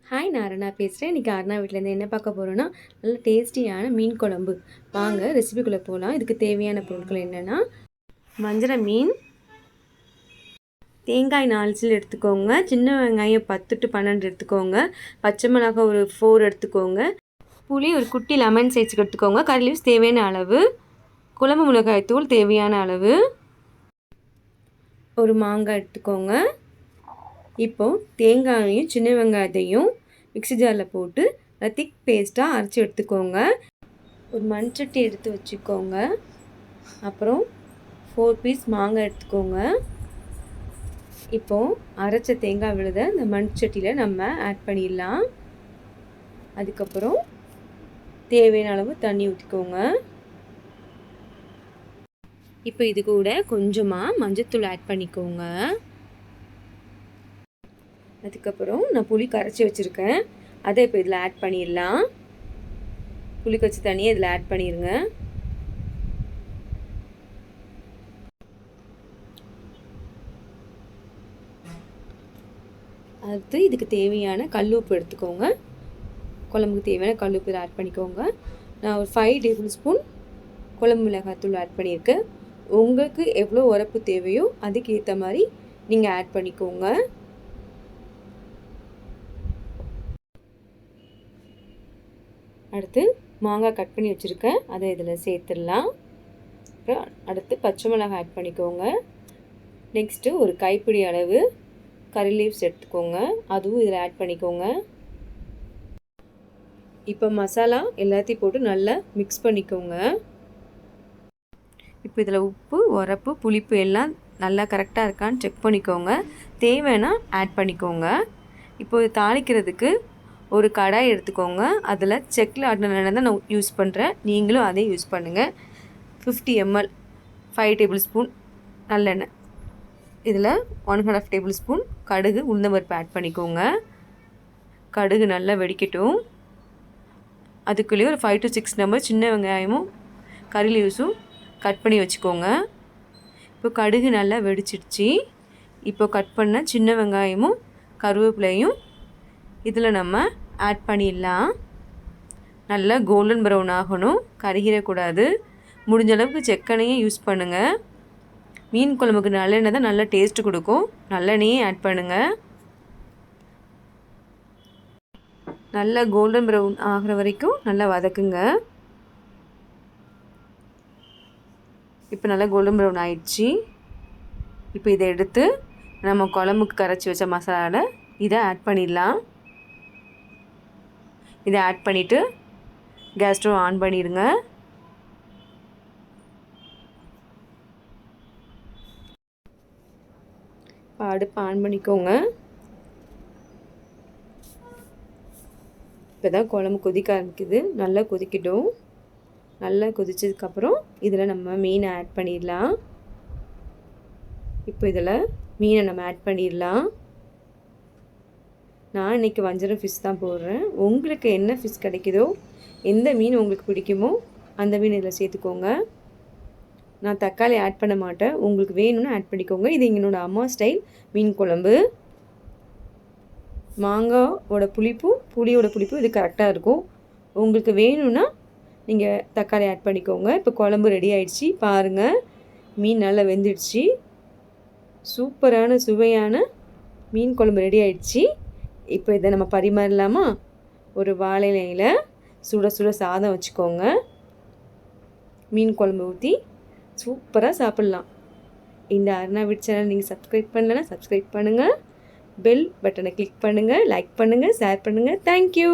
Hi, நான் அருணா பேசுகிறேன். இன்றைக்கி அருணா வீட்டிலேருந்து என்ன பார்க்க போகிறோன்னா, நல்ல டேஸ்டியான மீன் குழம்பு. வாங்க ரெசிபிக்குள்ளே போகலாம். இதுக்கு தேவையான பொருட்கள் என்னென்னா, வஞ்சர மீன், தேங்காய் 4 சில் எடுத்துக்கோங்க, சின்ன வெங்காயம் 10 to 12 எடுத்துக்கோங்க, பச்சை மிளகாய் ஒரு 4 எடுத்துக்கோங்க, புளி ஒரு குட்டி லெமன் சைஸுக்கு எடுத்துக்கோங்க, கறி லீவ்ஸ் தேவையான அளவு, குழம்பு மிளகாய் தூள் தேவையான அளவு, ஒரு மாங்காய் எடுத்துக்கோங்க. இப்போது தேங்காயையும் சின்ன வெங்காயத்தையும் மிக்ஸி ஜாரில் போட்டு திக் பேஸ்ட்டாக அரைச்சி எடுத்துக்கோங்க. ஒரு மண்சட்டி எடுத்து வச்சுக்கோங்க. அப்புறம் 4 பீஸ் மாங்காய் எடுத்துக்கோங்க. இப்போது அரைச்ச தேங்காய் விழுத இந்த மண்சட்டியில் நம்ம ஆட் பண்ணிடலாம். அதுக்கப்புறம் தேவையான அளவு தண்ணி ஊற்றிக்கோங்க. இப்போ இது கூட கொஞ்சமாக மஞ்சத்தூள் ஆட் பண்ணிக்கோங்க. அதுக்கப்புறம் நான் புளி கரைச்சி வச்சுருக்கேன், அதை இப்போ இதில் ஆட் பண்ணிடலாம். புளி கரைச்சி தண்ணியை இதில் ஆட் பண்ணிடுங்க. அடுத்து இதுக்கு தேவையான கல்லுப்பு எடுத்துக்கோங்க. குழம்புக்கு தேவையான கல்லுப்பு இதில் ஆட் பண்ணிக்கோங்க. நான் ஒரு 5 டேபிள் ஸ்பூன் குழம்பு மிளகாய்த்தூள் ஆட் பண்ணியிருக்கேன். உங்களுக்கு எவ்வளோ உரப்பு தேவையோ அதுக்கு ஏற்ற மாதிரி நீங்கள் ஆட் பண்ணிக்கோங்க. அடுத்து மாங்காய் கட் பண்ணி வச்சுருக்கேன், அதை இதில் சேர்த்துடலாம். அப்புறம் அடுத்து பச்சை மிளகாய் ஆட் பண்ணிக்கோங்க. நெக்ஸ்ட்டு ஒரு கைப்பிடி அளவு கறி லீவ்ஸ் எடுத்துக்கோங்க, அதுவும் இதில் ஆட் பண்ணிக்கோங்க. இப்போ மசாலா எல்லாத்தையும் போட்டு நல்லா மிக்ஸ் பண்ணிக்கோங்க. இப்போ இதில் உப்பு, உரப்பு, புளிப்பு எல்லாம் நல்லா கரெக்டாக இருக்கான்னு செக் பண்ணிக்கோங்க. தேவைன்னா ஆட் பண்ணிக்கோங்க. இப்போ தாளிக்கிறதுக்கு ஒரு கடாய் எடுத்துக்கோங்க. அதில் செக்கில் ஆட்டின எண்ணெய் தான் நான் யூஸ் பண்ணுறேன், நீங்களும் அதே யூஸ் பண்ணுங்கள். 50 ml 5 டேபிள் ஸ்பூன் நல்லெண்ணெய், இதில் 1.5 டேபிள் ஸ்பூன் கடுகு உளுந்தம்பருப்பு ஆட் பண்ணிக்கோங்க. கடுகு நல்லா வெடிக்கட்டும். அதுக்குள்ளேயே ஒரு 5 to 6 நம்பர் சின்ன வெங்காயமும் கறி லீவ்ஸும் கட் பண்ணி வச்சுக்கோங்க. இப்போ கடுகு நல்லா வெடிச்சிடுச்சு. இப்போ கட் பண்ண சின்ன வெங்காயமும் கருவேப்பிலையும் இதில் நம்ம ஆட் பண்ணிடலாம். நல்லா கோல்டன் ப்ரௌன் ஆகணும், கருகிடக்கூடாது. முடிஞ்ச அளவுக்கு செக்கெண்ணெயை யூஸ் பண்ணுங்கள். மீன் குழம்புக்கு நல்லெண்ணெய் தான் நல்லா டேஸ்ட்டு கொடுக்கும், நல்லெண்ணெயே ஆட் பண்ணுங்கள். நல்லா கோல்டன் ப்ரௌன் ஆகிற வரைக்கும் நல்லா வதக்குங்க. இப்போ நல்லா கோல்டன் ப்ரௌன் ஆயிடுச்சு. இப்போ இதை எடுத்து நம்ம குழம்புக்கு கரைச்சி வச்ச மசாலாவில் இதை ஆட் பண்ணிடலாம். இதை ஆட் பண்ணிவிட்டு கேஸ் ஸ்டவ் ஆன் பண்ணிடுங்க. இப்போ அடுப்பு ஆன் பண்ணிக்கோங்க. இப்போ தான் குழம்பு கொதிக்க ஆரம்பிக்குது, நல்லா கொதிக்கட்டும். நல்லா கொதிச்சதுக்கப்புறம் இதில் நம்ம மீனை ஆட் பண்ணிடலாம். இப்போ இதில் மீனை நம்ம ஆட் பண்ணிடலாம். நான் இன்றைக்கி வஞ்சரம் ஃபிஷ் தான் போடுறேன். உங்களுக்கு என்ன ஃபிஷ் கிடைக்குதோ, எந்த மீன் உங்களுக்கு பிடிக்குமோ அந்த மீன் இதில் சேர்த்துக்கோங்க. நான் தக்காளி ஆட் பண்ண மாட்டேன், உங்களுக்கு வேணும்னு ஆட் பண்ணிக்கோங்க. இது எங்களோட அம்மா ஸ்டைல் மீன் குழம்பு. மாங்காயோட புளிப்பும் புளியோட புளிப்பும் இது கரெக்டாக இருக்கும். உங்களுக்கு வேணும்னா நீங்கள் தக்காளி ஆட் பண்ணிக்கோங்க. இப்போ குழம்பு ரெடி ஆகிடுச்சி, பாருங்கள். மீன் நல்லா வெந்துடுச்சு. சூப்பரான சுவையான மீன் குழம்பு ரெடி ஆகிடுச்சி. இப்போ இதை நம்ம பரிமாறலாமா? ஒரு வாழை இலையில் சுட சுட சாதம் வச்சுக்கோங்க, மீன் குழம்பு ஊற்றி சூப்பராக சாப்பிட்லாம். இந்த அருணா வீட் சேனல் நீங்கள் சப்ஸ்கிரைப் பண்ணலைன்னா சப்ஸ்கிரைப் பண்ணுங்கள், பெல் பட்டனை கிளிக் பண்ணுங்கள், லைக் பண்ணுங்கள், ஷேர் பண்ணுங்கள். தேங்க்யூ.